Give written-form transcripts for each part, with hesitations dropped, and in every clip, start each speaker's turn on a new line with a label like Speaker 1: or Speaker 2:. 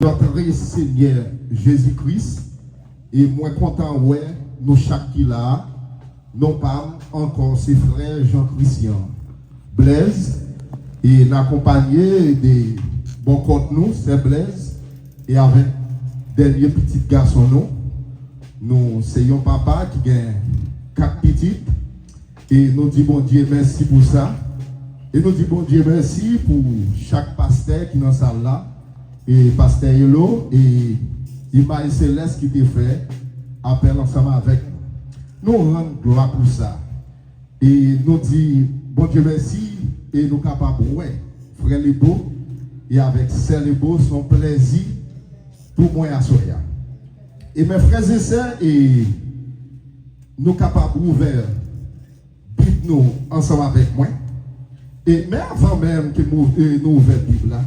Speaker 1: notre Seigneur Jésus-Christ, et moi content, ouais, nous chaque qui là, non pas encore ses frères Jean-Christian Blaise, et l'accompagné des bons comptes nous, c'est Blaise, et avec dernier petit garçon nous c'est un papa qui a 4 petites, et nous dit bon Dieu merci pour ça, et nous dit bon Dieu merci pour chaque pasteur qui est dans la salle là, et pasteur Hello, et Imaï Céleste qui te fait appel ensemble avec nous. Nous rendons gloire pour ça. Et nous disons, bon Dieu merci, et nous capables, ouais, frère les beaux, et avec sœur les beaux, son plaisir pour moi à Soya. Et mes frères et sœurs, et nous capables ouvrir, nous ensemble avec moi. Et mais avant même que nous ouvrons la Bible là,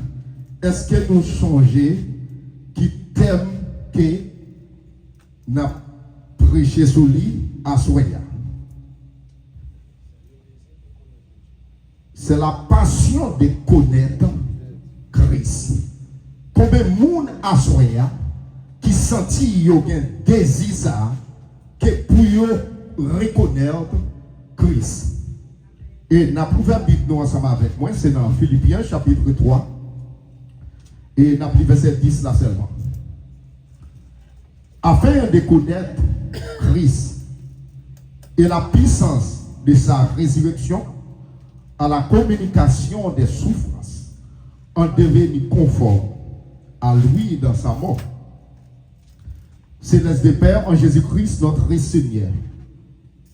Speaker 1: est-ce que nous changeons qui thème que nous avons prêché sur lui à Soya? C'est la passion de connaître Christ. Combien de monde à Soya qui sentit un désir ça que pour reconnaître Christ. Et nous avons la Bible ensemble avec moi, c'est dans Philippiens chapitre 3. Et nous avons verset 10 là seulement. Afin de connaître Christ et la puissance de sa résurrection à la communication des souffrances, en devenir conforme à lui dans sa mort. Céleste des Pères en Jésus-Christ, notre Seigneur.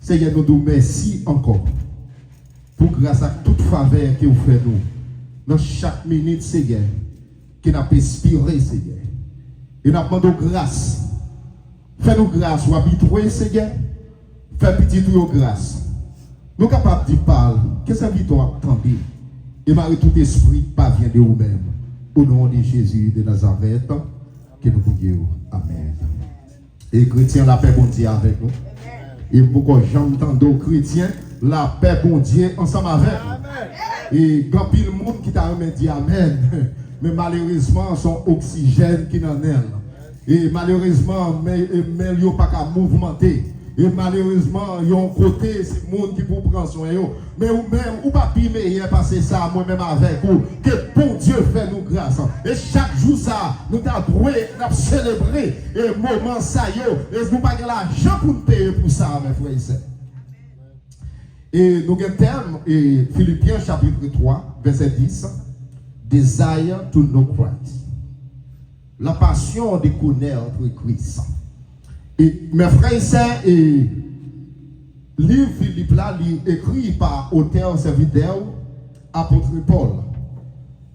Speaker 1: Seigneur, nous nous merci encore pour grâce à toute faveur que vous faites nous dans chaque minute, Seigneur, qui n'a pas inspiré, Seigneur. Et nous demandons grâce. Fais-nous grâce ou habituer, Seigneur. Fais petit tout grâce. Nous sommes capables de parler. Qu'est-ce que vous attendez? Et Marie, tout esprit parvient de vous-même. Au nom de Jésus de Nazareth, que nous prions. Amen. Et chrétiens, la paix bon Dieu avec nous. Et pourquoi j'entends aux chrétiens, la paix bon Dieu ensemble avec nous. Et quand il y a le monde qui t'a dit Amen. Mais malheureusement, son oxygène qui n'en est. Et malheureusement, mais il n'y a pas qu'à mouvementer. Et malheureusement, il y a un côté, c'est le monde qui vous prend soin. Mais vous-même, ou pas pire meilleur passer ça, moi-même avec vous. Que bon Dieu fait nous grâce. Et chaque jour, ça, nous avons célébré. Et moment, ça, et nous n'avons pas l'argent pour nous payer pour ça, mes frères et sœurs. Et nous avons un terme, et Philippiens chapitre 3, verset 10. Desire to know Christ. La passion de connaître Christ. Et mes frères et sœurs, et livre Philippe là, écrit par auteur serviteur, apôtre Paul.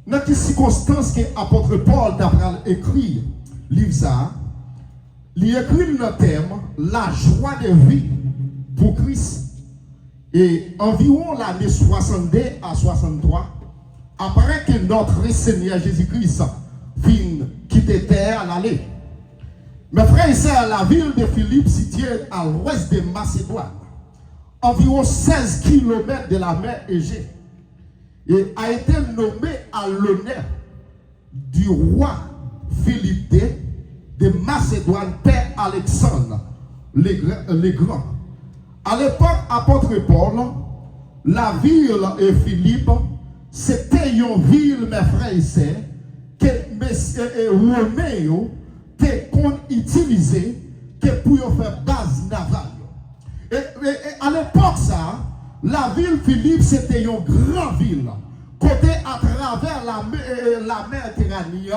Speaker 1: Dans quelles circonstances que apôtre Paul d'après écrit livre ça, il écrit le thème la joie de vie pour Christ. Et environ l'année 62 à 63, après que notre Seigneur Jésus-Christ vient quitter terre à l'aller. Mes frères et sœurs, la ville de Philippe, située à l'ouest de Macédoine, environ 16 km de la mer Égée, et a été nommée à l'honneur du roi Philippe II de Macédoine, Père Alexandre le Grand. À l'époque, apôtre Paul, la ville de Philippe, c'était une ville, mes frères et sœurs, que les Romains qu'on utilisait pour faire base navale. Et à l'époque, ça, la ville Philippe, c'était une grande ville. Côté à travers la Méditerranée,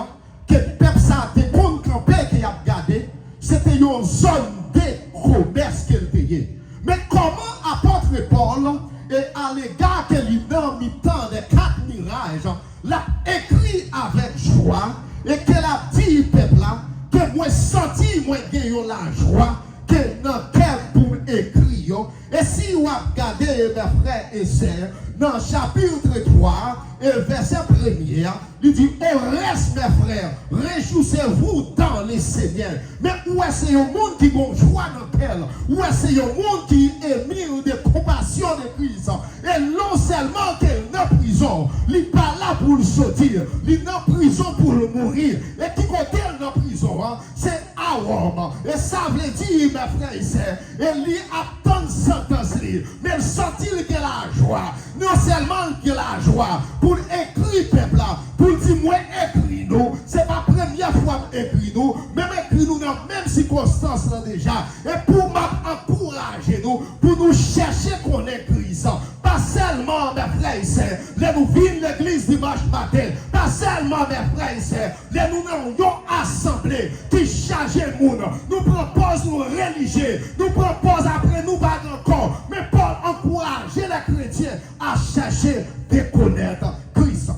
Speaker 1: que le peuple ça a campé qui a gardé, c'était une zone de commerce qu'elle payait. Mais comment apôtre Paul, et à l'égard que l'Inan mi-temps des 4 mirages, l'a écrit avec joie, et qu'elle a dit peuple là, que moi senti, moi gagne la joie, que dans quel pour écrire. Et si vous regardez mes frères et sœurs, dans chapitre 3, et verset 1er, il dit, au reste mes frères, réjouissez-vous dans les Seigneurs. Mais où est-ce qu'il y a un monde qui a joie dans tel? Où est-ce qu'il y a un monde qui est mis de compassion de Christ? Et non seulement qu'il est en prison, il n'est pas là pour le sortir, il est en prison pour le mourir. Et qui côté dans la prison, hein, c'est à Rome. Et ça veut dire, mes frères et sœurs, il attend sentence. Mais il sentit qu'il a la joie. Non seulement qu'il a la joie pour écrire peuple là, pour dire moi écris nous. C'est pas la première fois écrit nous, même écrit nous dans la même circonstance là déjà. Et pour m'encourager nous, pour nous chercher qu'on écrit ça. Pas seulement mes frères et sœurs, les nous venons l'église dimanche matin. Pas seulement mes frères et sœurs, les nous avons une assemblée qui charge le monde. Nous proposons nous religieux, nous proposons après nous pas encore. Mais Paul encourage les chrétiens à chercher de connaître Christ.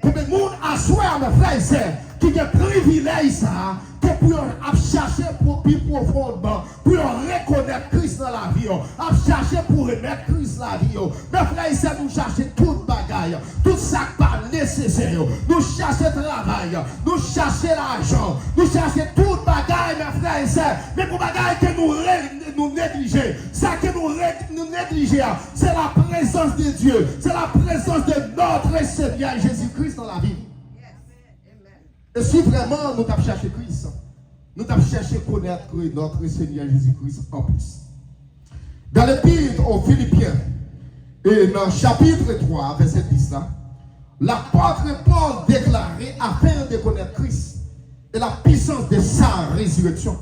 Speaker 1: Pour le monde à soi, mes frères et sœurs, qui a privilège ça, que pour chercher pour plus profondément, pour reconnaître Christ dans la vie, à chercher pour remettre Christ dans la vie. Mes frères et sœurs, nous cherchons toute bagaille, tout ça pas nécessaire. Nous cherchons travail, nous cherchons l'argent, nous cherchons toute bagaille, mes frères et sœurs. Mais pour bagaille que nous négligeons, ça que nous négligeons, c'est la présence de Dieu, c'est la présence de notre Seigneur Jésus-Christ dans la vie. Et si vraiment nous avons cherché Christ, nous avons cherché connaître notre Seigneur Jésus-Christ en plus. Dans l'épître aux Philippiens, et dans le chapitre 3, verset 10, l'apôtre Paul déclarait afin de connaître Christ et la puissance de sa résurrection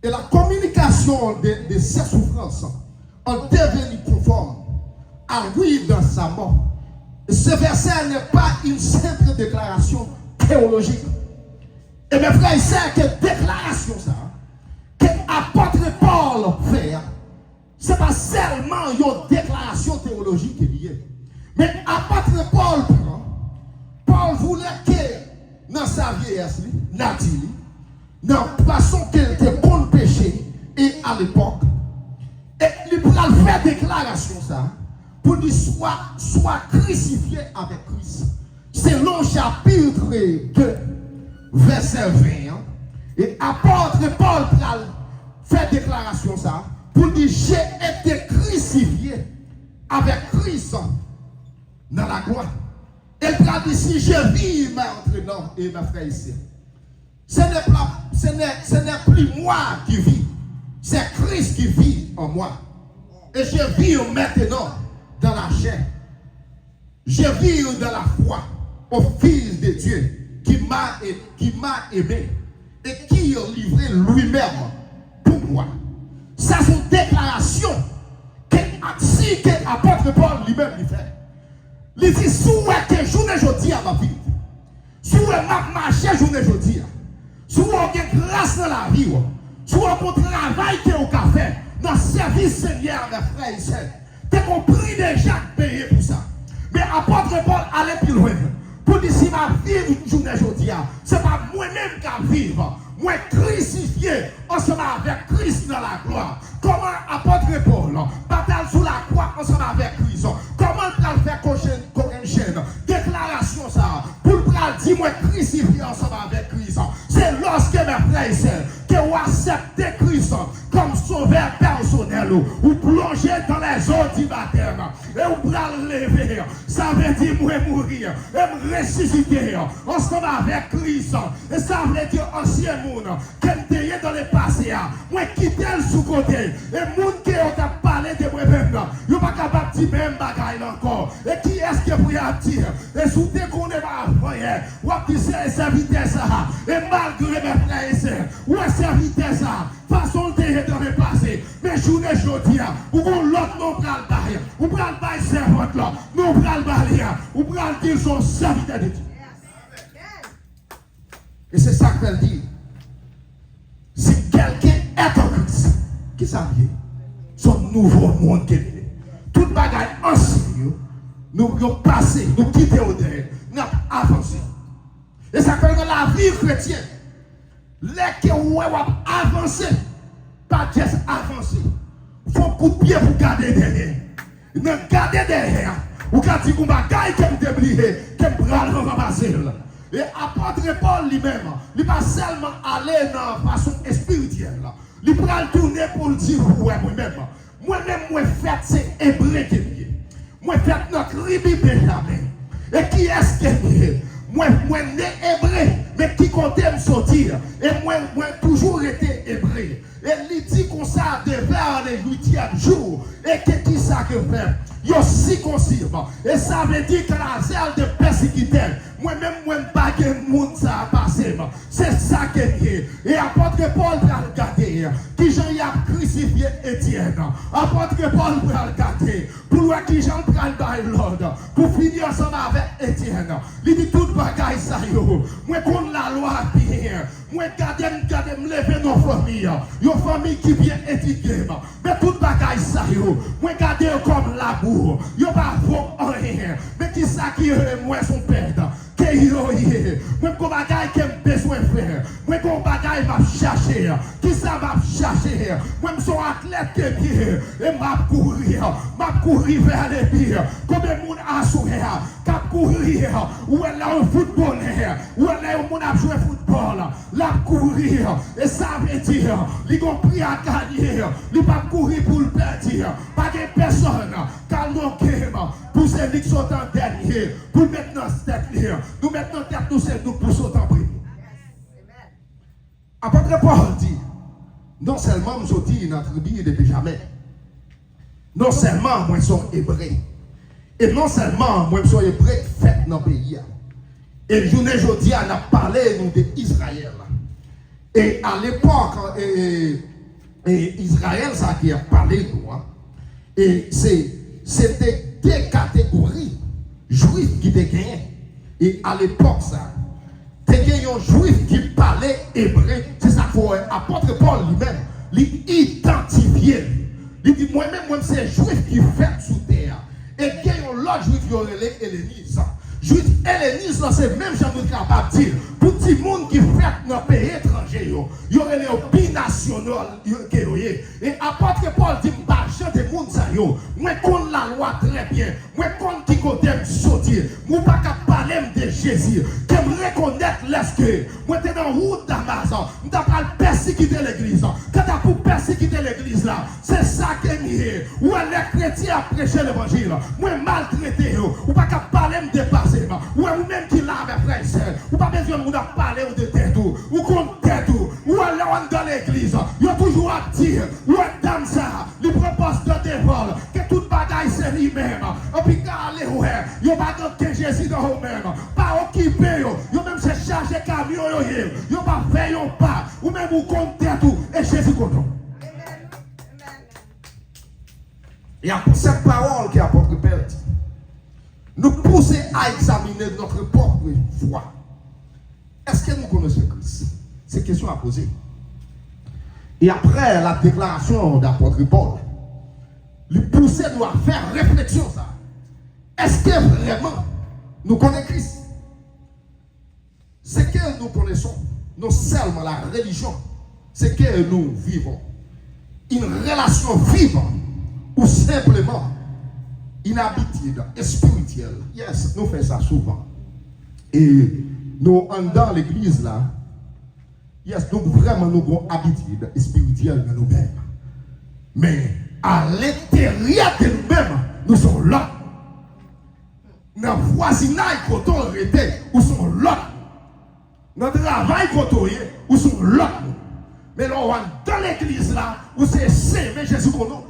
Speaker 1: et la communication de ses souffrances en devenu conforme à lui dans sa mort. Ce verset n'est pas une simple déclaration théologique. Et mes frères et sœurs, quelle déclaration ça, que l'apôtre Paul fait, ce n'est pas seulement une déclaration théologique qui est liée. Mais l'apôtre Paul voulait que dans sa vieillesse, native, dans la façon qu'elle était contre péché et à l'époque, et il pourra faire déclaration ça. Pour qu'il soit crucifié avec Christ. Selon chapitre 2, verset 20. Et apôtre Paul fait déclaration ça. Pour dire j'ai été crucifié avec Christ dans la gloire. Et il dit si je vis maintenant et mes frères ici. Ce n'est plus moi qui vis. C'est Christ qui vit en moi. Et je vis maintenant dans la chair. Je vis dans la foi au Fils de Dieu qui m'a aimé et qui a livré lui-même pour moi. Ça, c'est une déclaration que l'apôtre Paul lui-même lui fait. Il dit, si vous avez journée aujourd'hui à ma vie, si vous avez marché journée aujourd'hui, si vous avez grâce dans la vie, si vous avez un travail que vous avez fait dans le service Seigneur, mes frères et sœurs, tu as compris déjà payer pour ça. Mais apôtre Paul allait plus loin. Pour dire si ma vie une journée aujourd'hui, ce n'est pas moi-même qui vivre. Moi crucifié ensemble avec Christ dans la gloire. Comment apôtre Paul bataille sous la croix ensemble avec Christ. Comment il faire qu'aucune chaîne. Déclaration ça. Pour le dire moi crucifié ensemble avec Christ. C'est lorsque mes frères et sœurs que vous acceptez Christ comme sauveur personnel ou plongez dans les eaux du baptême et vous pouvez lever. Ça veut dire moi mourir et me ressusciter ensemble avec Christ. Et ça veut dire ancien monde qui est dans le passé. Moi quitter le sous-côté. Et monde qui a parlé de moi-même, vous pas capable de dire même bagaille encore. Et qui est-ce que vous avez dit? Et si vous déconnez pas après, vous avez dit c'est serviteur ça. Et malgré mes frères et sœurs, vous avez serviteur ça. Façon de dans le passé. Mais journée aujourd'hui, vous avez l'autre nom pour le bail. Vous prenez le bail servante là. Nous prenons le bail. Vous prenez dire son serviteur de Dieu. Et c'est ça qu'elle dit. Si quelqu'un est en Christ, qui ça vient? Son nouveau monde qui est. Toute bagaille ancienne, nous avons passé, nous quittons au derrière, nous avons avancé. Et ça fait dans la vie chrétienne, les que vous avez avancé, pas juste avancé. Il faut un coup de pied pour garder derrière. Vous garder derrière, vous avez dit que vous bagaille qui me déblié, qui me bral ramasser. Et apôtre Paul lui-même, il ne va pas seulement aller dans la façon spirituelle. Il va tourner pour le dire moi-même. Moi-même, moi fait c'est hébreu qui est. Moi fait notre Bible Benjamin. Et qui est-ce qui est? Moi né hébreu, mais qui comptait me sortir. Et moi toujours été hébreu. Et il dit qu'on ça vers le 8e jour. Et que qui ça que fait? Yo circoncis. Et ça veut dire que la zèle de persécuter. Moi-même, moi, pas que le monde ça a passé. C'est ça qui est. Et apôtre Paul va le garder. Qui Jean y a crucifié Étienne. Apôtre Paul va le garder. Pour voir qui Jean prend le l'ordre. Pour finir ensemble avec Étienne. Il dit tout bagaille ça yo. Moi, contre la loi bien. Moi, garder me lever nos familles. Une famille qui vient éduquer. Mais tout bagaille ça yo. Moi, garder comme l'amour. Yo pas vaut rien. Mais qui ça qui est moi son père. Que yo yé. Moi, qu'on bagaille qui a besoin de faire. Moi, qu'on bagaille m'a chercher. Qui ça m'a chercher? Moi, je suis athlète qui est bien. Et m'a courir vers les pires. Combien de monde a sourire? Cap courir. Ou elle a un footballeur. Ou elle a un monde à jouer football. La courir. Et ça veut dire, ils ont pris à gagner. Ils ne pas courir pour le perdre. Pas de personne. Car nos game. Pour ceux qui sont en dernier. Pour mettre dans cette tête. Nous mettons tête nous c'est nous pour sauter en premier. Apôtre Paul dit, non seulement nous sommes dit notre tribu depuis jamais. Non seulement moi sommes hébreux. Et non seulement moi sommes hébreux fait dans le pays. Et journée aujourd'hui on a parlé nous d'Israël. Et à l'époque Israël ça qui a parlé nous. Et c'était deux catégories juifs qui étaient gagnés. Et à l'époque, ça, t'es un juif qui parlait hébreu, c'est ça qu'il faut. Apôtre Paul lui-même, l'identifier. Il dit, moi-même, c'est juif qui fait sous terre. Et qu'il y a un autre juif qui aurait les hellénistes. Juif helléniste, c'est même jamais capable de dire. Pour tout le monde qui fait dans le pays étranger, il y aurait les binationaux. Et apôtre Paul dit, je des monde ça yo. Moi connais la loi très bien. Moi connais qui côté me sortir. Moi pas capable parler de Jésus. Que me reconnaître l'esque. Moi t'es dans route d'Amazon. On t'a pas persécuter l'église. Quand t'as pour persécuter l'église là, c'est ça qui est nié. Ou les chrétiens à prêcher l'évangile. Moi maltraité yo. Ou pas capable parler me dépasser. Ou même qui l'a avec frère. Ou pas besoin de parler de tête ou contre tête ou alors dans l'église. Il y a toujours à dire ou dans ça. Il propose de dévoiler que toute bagaille c'est lui-même. Et puis allez ouais, il n'y a pas de Jésus dans vous-même. Pas occupé, il même se charger camion, il pas fait pas. Ou même vous comptez tout et Jésus content. Et après cette parole qui apôtre Paul dit, nous pousser à examiner notre propre foi. Est-ce que nous connaissons Christ? C'est une question à poser. Et après la déclaration d'apôtre Paul, lui pousser nous à faire réflexion ça. Est-ce que vraiment nous connaissons Christ? C'est que nous connaissons non seulement la religion, c'est que nous vivons une relation vivante ou simplement une habitude spirituelle. Yes, nous faisons ça souvent. Et nous, dans l'église là, yes, nous vraiment nous avons une habitude spirituelle de nous-mêmes. Mais à l'intérieur de nous-mêmes, nous sommes là. Dans le voisinage, quand on était, nous sommes là. Dans le travail, quand on est, nous sommes là. Mais là, dans l'église là, où c'est mais Jésus qu'on a.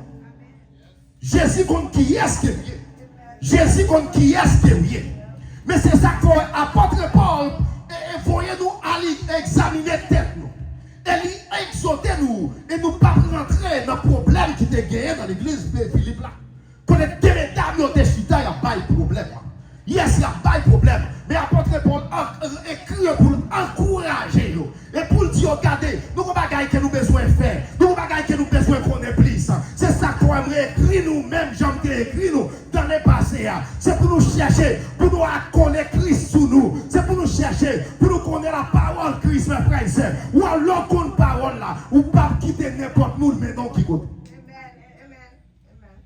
Speaker 1: Jésus contre qui est-ce qu'il est? Jésus contre qui est-ce qu'il est? Mais c'est ça que l'apôtre Paul, voyez-nous aller examiner tête nous. Et lui exhorter nous. Et nous pas rentrer dans le problème qui était gagné dans l'église de Philippe là. Quand les démédames ont décidé, il n'y a pas de problème. Yes, il n'y a pas de problème. Mais l'apôtre Paul écrit pour encourager nous. Et pour dire, regardez, nous avons des choses que nous avons besoin de faire. Nous avons des choses que nous avons besoin de connaître plus. C'est ça qu'on aimerait écrire nous-mêmes, j'aime écrit nous dans les passés. C'est pour nous chercher, pour nous connaître Christ sous nous. C'est pour nous chercher, pour nous connaître la parole de Christ, mes frères et sœurs. Ou alors qu'on parole là, ou pas quitter n'importe où, mais non qui côté.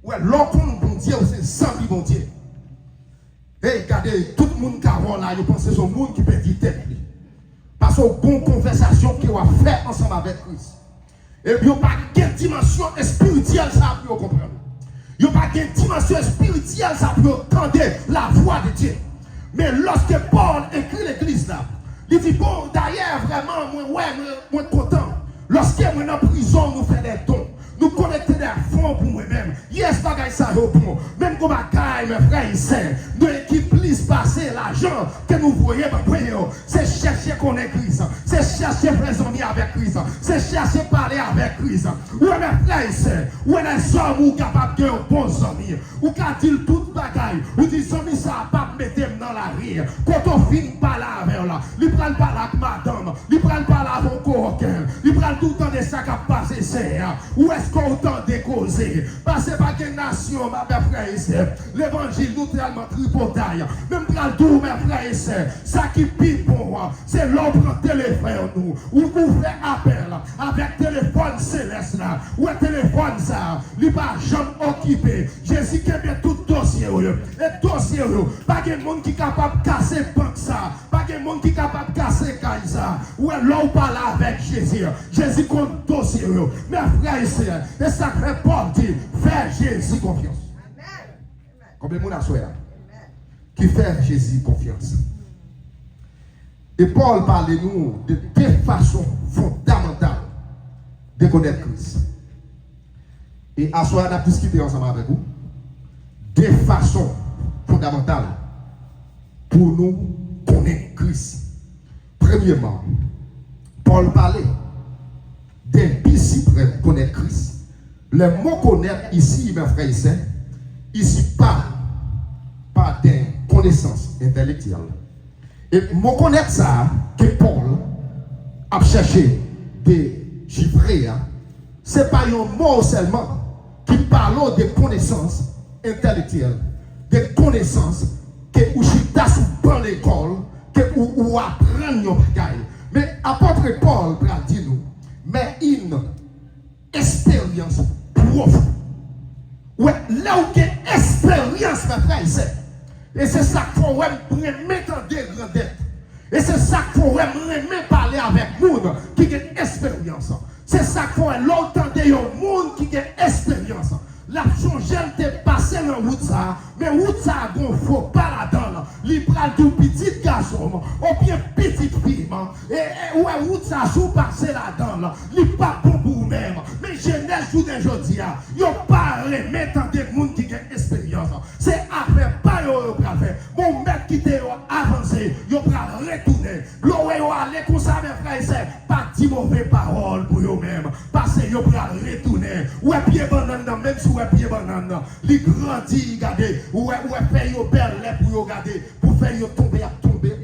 Speaker 1: Ouais, l'homme bon Dieu, c'est sans bon Dieu. Et regardez, tout le monde qui a là, je pense que c'est son monde qui peut dire tête. Parce aux bonnes conversations qu'il va faire ensemble avec Christ. Et puis, il n'y a pas de dimension spirituelle, ça peut comprendre. Il n'y a pas de dimension spirituelle, ça peut entendre la voix de Dieu. Mais lorsque Paul écrit l'église là, il dit bon, d'ailleurs, vraiment, moi content. Lorsque moi dans la prison, nous faisons des dons. Nous collectons des fonds pour moi-même. Yes, bagaille ça bon. Même comme bagaille, mes frères et sœurs, nous qui plus passer l'argent que nous voyons, c'est chercher qu'on est Christ. C'est chercher frères amis avec Christ. C'est chercher parler avec Christ. Ou mes frères et sœurs, ou les hommes ou capables de bons amis. Ou qui dit toute bagaille. Ou dit amis ça pas mettre dans la rire. Quand on finit par là avec là, il prend pas là avec madame, il prend pas là avec coquin, il prend tout le temps de ça qui a passé c'est. Où est-ce qu'on tente de causer? Parce que pas qu'une nation, ma frère et sœur, l'évangile nous tellement tripotaille. Même quand tout, mes frères et sœurs, ça qui pique pour moi, c'est l'homme prend téléphone nous, ou vous fait appel avec téléphone céleste là, ou un téléphone ça, il pas jamais occupé. Jésus qui aime tout dossier, et dossier, pas de monde qui est capable de casser banque ça, pas de monde qui est capable de casser caille ça, ou l'homme parle avec Jésus. Jésus compte dossier, mes frères et sœurs, et ça fait Paul dit, faire Jésus confiance. Combien de monde a souhaité là? Qui fait Jésus confiance. Et Paul parle de nous de deux façons fondamentales de connaître Christ. Et à soi, on a discuté ensemble avec vous. Deux façons fondamentales pour nous connaître Christ. Premièrement, Paul parlait des disciples connaître Christ. Le mot connaître ici, mes frères et sœurs, ici pas des connaissances intellectuelles. Et mot connaître ça, que Paul a cherché de chiffrer, ce n'est pas un mot seulement qui parle de connaissances intellectuelles, de connaissances que vous chita dans l'école, que vous apprenez nos bagailles. Mais apôtre Paul va dire nous, mais une expérience profonde. Ouais, là où il y a expérience, mes frères et sœurs. Et c'est ça qu'il faut mettre en grandeur. Et c'est ça qu'il faut parler avec le monde qui a une expérience. C'est ça qu'il faut l'entendre de monde qui a une expérience. La changelle t'est passé dans la route ça, mais route ça il ne faut pas là-dedans. Il prend tout petit garçon, ou bien petite fille, et ouais, route ça joue passer là-dedans. Il pas bon pour vous-même. Mais jeunesse joue d'aujourd'hui, il n'y a pas remettre des gens qui ont expérience. C'est affaire pas yo faire. Mon maître qui t'a avancé, il va retourner. L'eau aller comme ça, mes frères et sœurs, pas dire mauvaise parole pour eux-mêmes. Parce que yo va retourner. Ouais, pied banane, même si ouais, pied banane, il grandit, regardez. Ouais, fait yo belle pour yo regarder, pour faire yo tomber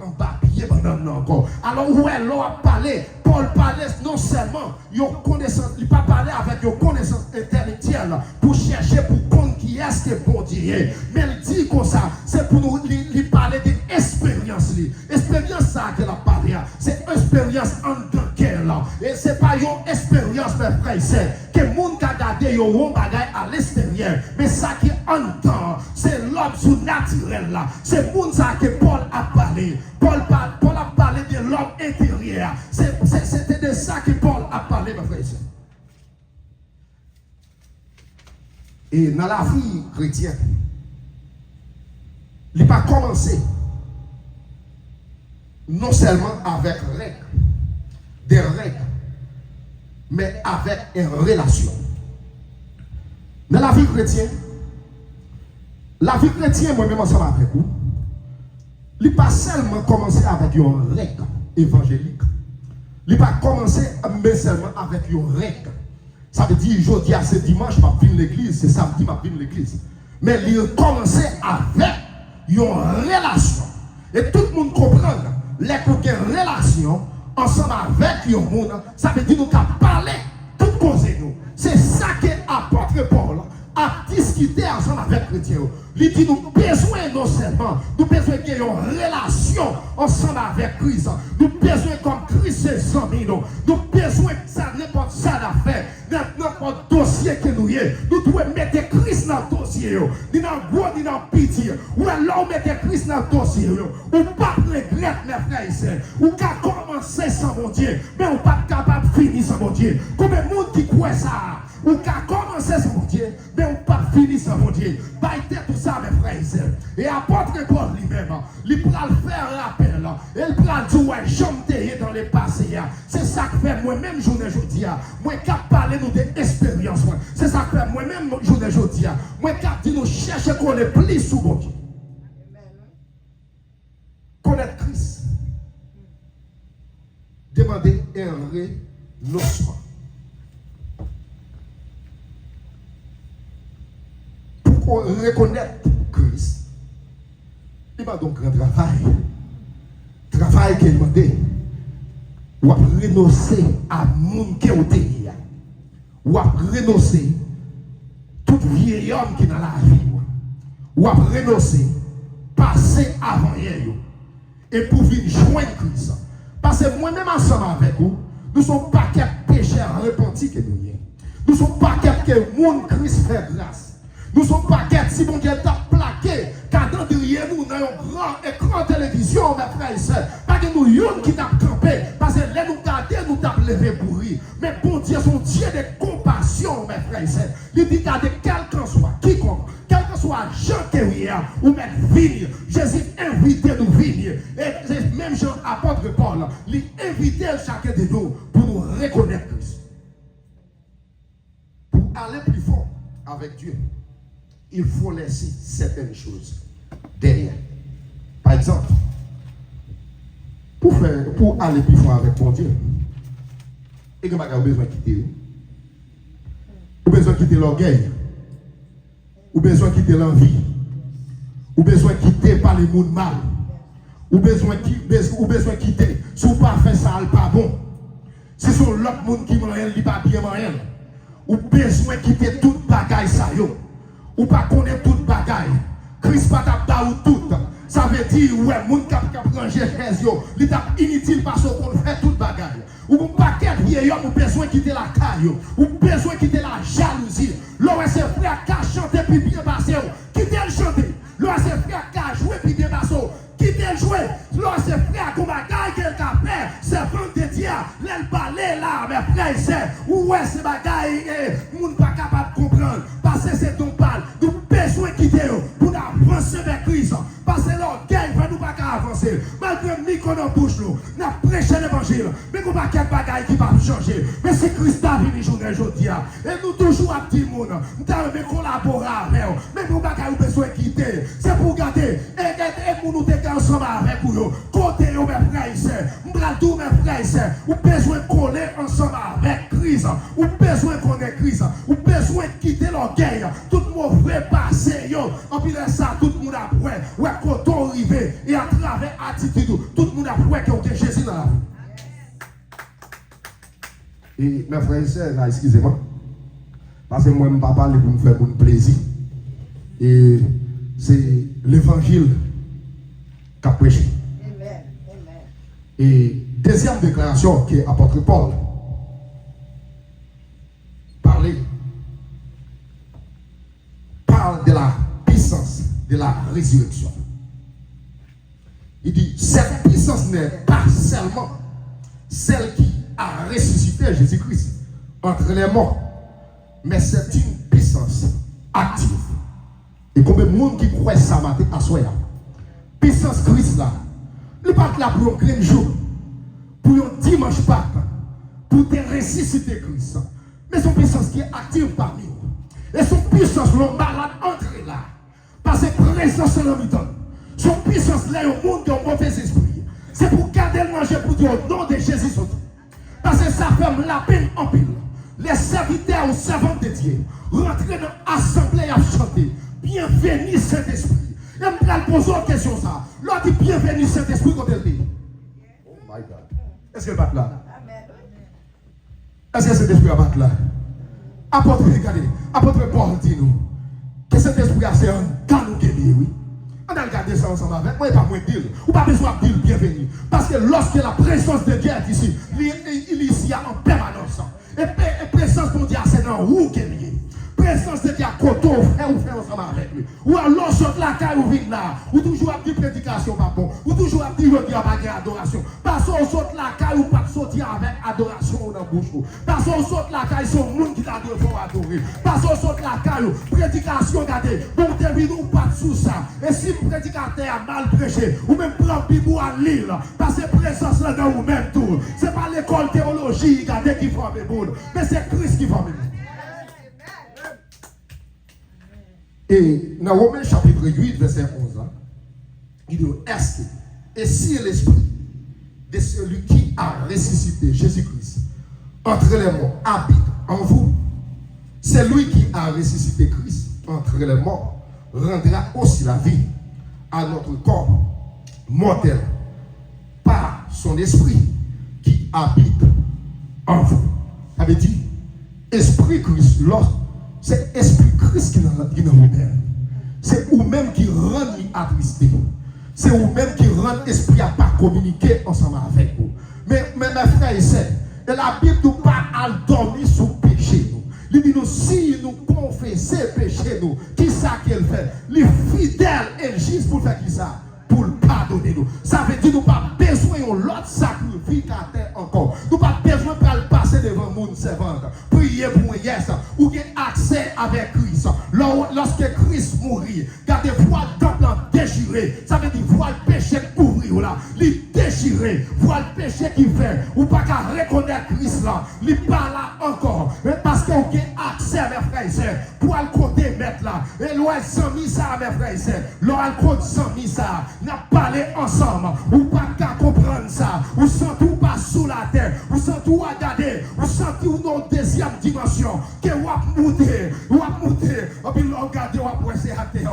Speaker 1: en bas, pied banane encore. Alors, ouais, l'eau a parlé. Paul parlait non seulement, il n'a pas parlé avec une connaissance intellectuelle pour chercher pour comprendre qui est-ce que bon Dieu. Mais il dit comme ça, c'est pour nous lui parler d'expérience. L'expérience ça qu'elle a parlé, c'est une expérience en tant qu'elle. Et ce n'est pas une expérience, mes frères et sœurs, que le monde a gardé un bagage à l'extérieur. Mais ça qui entend, c'est l'homme surnaturel là. C'est pour ça que Paul a parlé. Paul a parlé de l'homme intérieur. C'était de ça que Paul a parlé, mes frères et sœurs. Et dans la vie chrétienne, il n'a pas commencé non seulement avec des règles, mais avec une relation. Dans la vie chrétienne, moi-même ensemble avec vous, il n'a pas seulement commencé avec une règle évangélique. Il n'a pas commencé mais seulement avec une règle. Ça veut dire, aujourd'hui, c'est dimanche, je vais l'église, c'est samedi, je vais l'église. Mais il a commencé avec une relation. Et tout le monde comprend, les une relation ensemble avec le monde, ça veut dire nous qu'à parler, tout cause nous. C'est ça que l'apôtre Paul a discuté ensemble avec les chrétiens. Il dit nous besoin non seulement, nous besoin qu'il y ait une relation ensemble avec Christ. Nous besoin comme Christ c'est amis nous. Nous besoin que ça n'importe ça d'affaire, n'importe dossier que nous ayons. Nous devons mettre Christ dans le dossier. Ni dans le gros, ni dans le petit. Ou alors mettre Christ dans le dossier. Ou pas regretter mes frères et sœurs. Ou qu'à commencer sans mon Dieu, mais ou pas capable de finir sans mon Dieu. Combien de monde qui croit ça? Ou qu'à commencer sans mon Dieu, mais ou pas finir sans mon Dieu. Baïtez tout ça, mes frères et sœurs. Et apôtre Paul lui-même, il peut le faire rappel. Il peut dire, ouais, j'aime dans les passés. C'est ça que fait moi-même, journée aujourd'hui. Moi, qui parler nous des expériences. C'est ça que fait moi-même, journée aujourd'hui. Moi, qui dit nous chercher qu'on est plus sous bon Dieu. Connaître Christ. Demander un renoncement. Pour reconnaître Christ, il va donc un travail. Travail qu'il m'a demandé. Ou à renoncer à mon qui est au pays. Ou à renoncer tout vieil homme qui est dans la vie. Ou à renoncer, passer avant hier. Et pour venir joindre Christ. Parce que moi-même ensemble avec vous, nous ne sommes pas quelques pécheurs repentis que nous sommes. Nous ne sommes pas quelques monde Christ fait grâce. Nous ne sommes pas quelques si bon Dieu t'a plaqué, car dans derrière nous, dans un grand écran télévision, mes frères et sœurs, pas que nous y'en qui t'a campé, parce que là nous garder, nous t'a levé pour rire. Mais bon Dieu, son Dieu de compassion, mes frères et sœurs. Il dit garder quel qu'en soit, quiconque, quel que soit Jean Kéria, ou même Vigne, Jésus invite nous venir. Et même Jean apôtre Paul, il invite chacun de nous pour nous reconnaître Christ. Pour aller plus fort avec Dieu, il faut laisser certaines choses derrière. Par exemple, pour aller plus fort avec mon Dieu, et que vous avez besoin de quitter. Vous avez besoin de quitter l'orgueil. Vous avez besoin de quitter l'envie. Vous avez besoin de quitter par les mots mal. Vous avez besoin de quitter. Si vous ne pas faire ça, pas bon. Si c'est l'autre monde qui m'a rien, il pas bien rien. Vous avez besoin de quitter toute bagaille ça yo. Ou pas connaître toute bagaille. Christ pas t'a ou tout. Ça veut dire ouais, moun qui ranger chez yo, il est inutile parce qu'on fait toute bagaille. Ou pas qu'être vieil homme, ou besoin de quitter la caille, ou besoin de quitter la jalousie. L'homme c'est frère qui chanter puis bien passer, quitter le chanter. L'homme c'est frère qui jouer puis bien passer, quitter le jouer. L'homme c'est frère comme bagaille quelqu'un fait, c'est vendre des dias, l'aile balai là, mes frères c'est ou ouais c'est bagaille moun pas capable de comprendre parce que c'est ton parle. Nous besoin de quitter pour avancer vers Christ. Parce que l'orgueil va nous pas avancer. Malgré le micro dans la bouche, nous prêchons l'évangile. Mais nous pas quel bagaille qui va changer. Mais c'est Christ a venu journée aujourd'hui. Et nous toujours à petit monde. Nous devons collaborer avec eux. Mais nous pas besoin de quitter. C'est pour garder. Et pour nous dégager ensemble avec vous. Côté mes frères et sœurs. Nous tous mes frères et sœurs. Nous besoin de coller ensemble avec Christ. Nous besoin de connaître Christ. Nous besoin de quitter l'orgueil. Tout le monde veut passer. En plus de ça, tout le monde a pris. Ouais, quand on arrive et à travers attitude, tout le monde a pris qu'il y a Jésus dans la vie. Et mes frères et sœurs, excusez-moi, parce que moi, je ne vais pas parler pour me faire mon plaisir. Et c'est l'évangile qu'a prêché. Et deuxième déclaration qui est apôtre Paul, parle de la puissance de la résurrection. Il dit, cette puissance n'est pas seulement celle qui a ressuscité Jésus-Christ entre les morts, mais c'est une puissance active. Et combien de monde qui croit ça matin à soi, puissance Christ là, il n'est pas là pour un grand jour, pour un dimanche Pâques, pour te ressusciter Christ. Mais son puissance qui est active parmi nous. Et son puissance, l'on malade entrer là. Parce que présence en l'homme. Son puissance là au monde qui a un mauvais esprit. C'est pour garder le manger pour dire au nom de Jésus. Parce que ça fait la peine en pile. Les serviteurs ou servantes de Dieu rentrer dans l'assemblée à chanter. Bienvenue Saint-Esprit. Et je vais poser une question ça. L'on dit bienvenue Saint-Esprit quand elle dit. Oh my God. Est-ce que le bat là? Est-ce que cet esprit va battre là? Apôtre, regardez. Apôtre Paul dit nous. Que cet esprit a c'est un canon qui est oui. On a regardé ça ensemble avec moi, et pas moins de dire. Ou pas besoin de dire bienvenue. Parce que lorsque la présence de Dieu est ici, il est ici en permanence. Et présence de Dieu, c'est dans où qu'il est. Présence de Dieu, quand on fait ensemble avec lui. Ou alors saute la caille ou vite là. Ou toujours à dire prédication pas bon. Ou toujours à dire je dis avec adoration. Parce qu'on saute la caille ou pas sortir avec adoration dans la bouche. Parce qu'on saute la caille, son monde qui t'a dit faut adorer. Parce qu'on saute la caille, prédication, regardez. Bon, t'es ou pas sous ça. Et si le prédicateur a mal prêché, ou même prend Bibou à l'île, parce que présence là dans vous-même tout. C'est pas l'école théologie, regardez qui forme le monde. Mais c'est Christ qui forme le monde. Et dans Romains chapitre 8, verset 11, il dit est-ce que, et si l'esprit de celui qui a ressuscité Jésus-Christ entre les morts habite en vous, c'est lui qui a ressuscité Christ entre les morts rendra aussi la vie à notre corps mortel par son esprit qui habite en vous. Ça veut dire, esprit Christ, c'est esprit Christ qui est dans vous-même. C'est vous-même qui rend attristé. C'est vous-même qui rend l'esprit à pas communiquer ensemble avec vous. Mais mes frères et sœurs, la Bible nous pas à dormir sous péché. Il dit nous, si nous confessons péché, nous, qui ça qu'elle fait? Les fidèles et juste pour faire qui ça? Pour pardonner nous. Ça veut dire nous pas besoin de l'autre sacrificateur encore. Nous pas besoin de passer devant le monde servant. Prier pour un yes. Ou qu'il accès avec Christ. Lorsque Christ mourit, gardez voile temple déchiré. Ça veut dire voile péché ouvrir là. Il déchiré. Voile péché qui fait. Ou pas qu'à reconnaître Christ là. Il pas là encore. Parce que vous avez accès mes frères et sœurs. Pour le côté mettre là. Et l'on sans mis ça mes frères et sœurs. L'on compte sans mis ça. N'a parlé ensemble, ou pas qu'à comprendre ça, ou sans tout pas sous la terre, ou sans tout regarder, ou sans tout dans deuxième dimension, que vous monter, et puis vous regardez, vous appréciez à terre,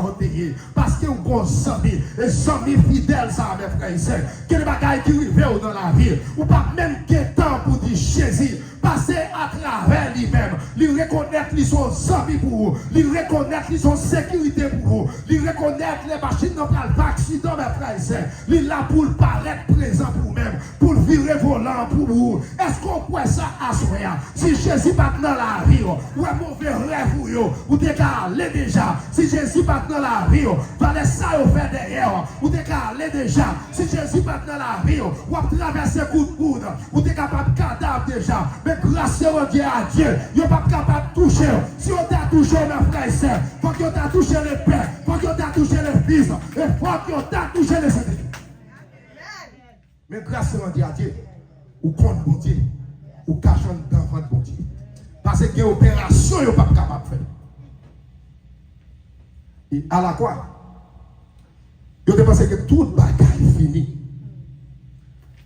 Speaker 1: parce que vous avez et 100 000 fidèles, ça, mes frères et sœurs, que les bagailles qui arrivent dans la vie, ou pas même que temps pour dire Jésus, passer à travers lui-même, lui reconnaître qu'ils sont amis pour vous, lui reconnaître qu'ils sont sécurité pour vous, lui reconnaître les machines n'ont pas d'accident, mes frères et sœurs, lui là pour paraître présent pour vous-même, pour virer volant pour vous. Est-ce qu'on peut ça à soi? Si Jésus pas dans la vie, ou un mauvais rêve pour vous, vous déclarez déjà. Si Jésus pas dans la vie, vous allez ça vous faire derrière, vous déclarez déjà. Si Jésus pas dans la vie, vous traversez coup de coude, vous êtes capable de cadavre déjà. Mais grâce à Dieu, vous n'êtes pas capable de toucher. Si on t'a touché, mes frères et sœurs, il faut qu'on t'a touché le Père, il faut qu'on t'a touché le Fils, et il faut qu'on t'a touché le Saint-Esprit. Mais grâce à Dieu, ou contre bon Dieu, ou cachant devant bon Dieu. Parce que les opérations, vous n'êtes pas capable de faire. Et à la quoi? Vous avez pensé que tout le bagage est fini.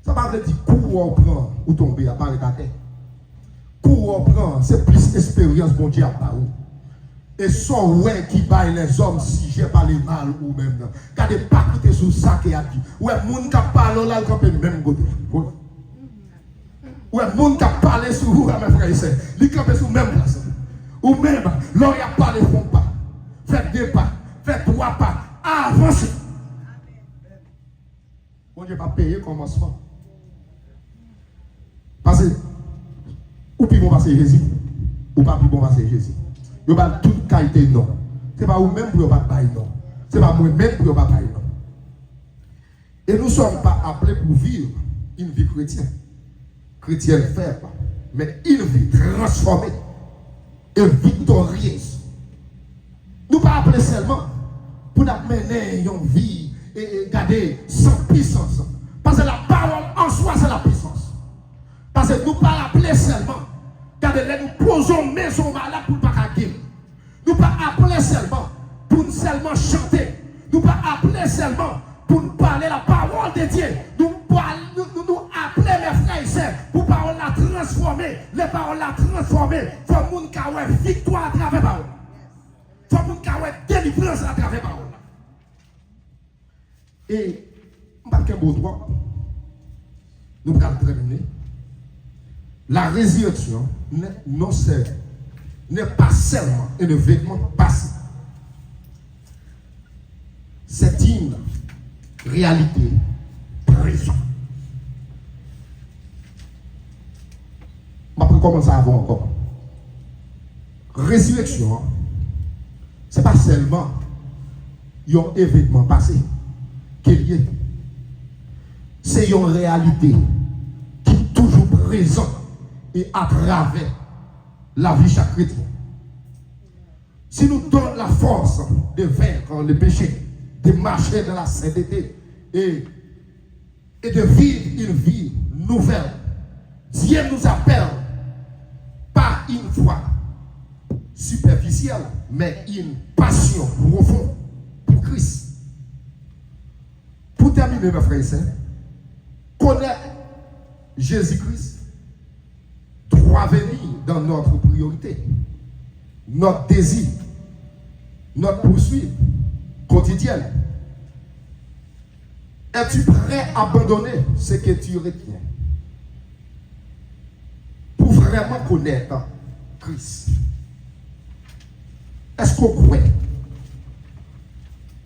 Speaker 1: Ça ne veut pas dire cours on prend ou tomber à part de ta tête. Cours on prend, c'est plus expérience bon Dieu à part où. Et son ouais qui baille les hommes si j'ai pas les mal ou même. Gardez pas quitter sous ça qui a dit. Ouais, moun qui parle là, il peut même côté. Ouais, moun qui parle sur vous, mes frères et sœurs, il campe sur même place. Ou même, l'on y a parlé font pas. Faites 2 pas, faites 3 pas, avancez. Bon Dieu va payer commencement. Parce que, ou puis bon passer Jésus, ou pas puis bon passer Jésus. Vous n'avez pas toute qualité non. Ce n'est pas vous-même pour ne pas bailler non. Ce n'est pas moi-même pour ne pas bailler non. Et nous ne sommes pas appelés pour vivre une vie chrétienne. Chrétienne faible, mais une vie transformée et victorieuse. Nous ne sommes pas appelés seulement pour nous mener une vie et garder sans puissance. Parce que la parole en soi, c'est la puissance. Parce que nous ne sommes pas appelés seulement. Regardez, nous posons maison malade pour ne pas guérir. Nous ne sommes pas appelés seulement pour nous seulement chanter. Nous ne sommes pas appelés seulement pour nous parler la parole de Dieu. Nous appelons mes frères et sœurs pour parole la transformer. Les paroles la transformer. Il faut que nous ayons victoire à travers la parole. Il faut que nous ayons délivrance à travers la parole. Et, je ne sais pas beau droit. Nous allons terminer. La résurrection n'est pas seulement un événement passé. C'est une réalité présente. Je vais commencer avant encore. Résurrection, ce n'est pas seulement il y a un événement passé qui est lié. C'est une réalité qui est toujours présente et à travers la vie chaque chrétien. Si nous donnons la force de vaincre le péché, de marcher dans la sainteté et de vivre une vie nouvelle, Dieu nous appelle pas une foi superficielle, mais une passion profonde pour Christ. Pour terminer, mes frères et sœurs, connaître Jésus-Christ doit venir dans notre priorité, notre désir, notre poursuite quotidienne. Es-tu prêt à abandonner ce que tu retiens pour vraiment connaître Christ? Est-ce qu'on croit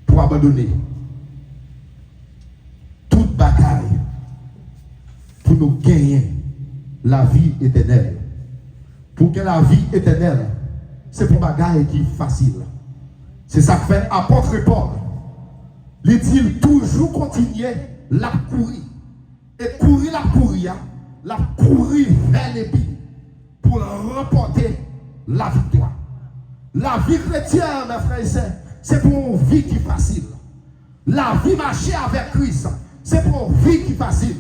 Speaker 1: pour abandonner toute bataille pour nous gagner la vie éternelle? Pour que la vie éternelle, c'est pour bagaille qui est facile. C'est ça que fait apôtre Paul. Il dit toujours continuer la courir. Et courir la courir vers les buts pour remporter la victoire. La vie chrétienne, mes frères et sœurs, c'est pour une vie qui est facile. La vie marcher avec Christ, c'est pour une vie qui est facile.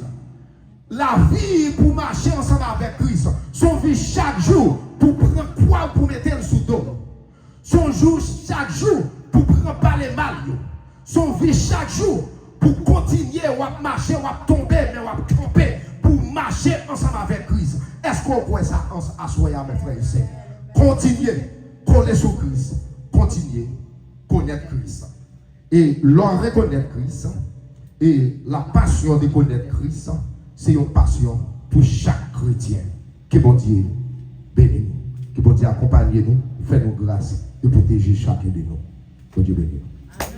Speaker 1: La vie pour marcher ensemble avec Christ, son vie chaque jour pour prendre quoi pour mettre le sous dos. Son jour chaque jour pour prendre pas les mal. Son vie chaque jour pour continuer ou marcher ou tomber mais ou tromper pour marcher ensemble avec Christ. Est-ce qu'on croit ça à soi, mes frères et sœurs? Continuez, coller sur Christ, continuez, connaître Christ. Et leur reconnaître Christ et la passion de connaître Christ, c'est une passion pour chaque chrétien. Que bon Dieu bénisse nous, que bon Dieu accompagne nous, fait nous grâce et protéger chacun de nous. Que Dieu bénisse.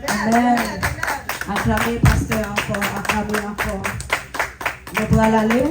Speaker 2: Amen. Acclamez, pasteur, encore, acclamez encore. Nous allons aller.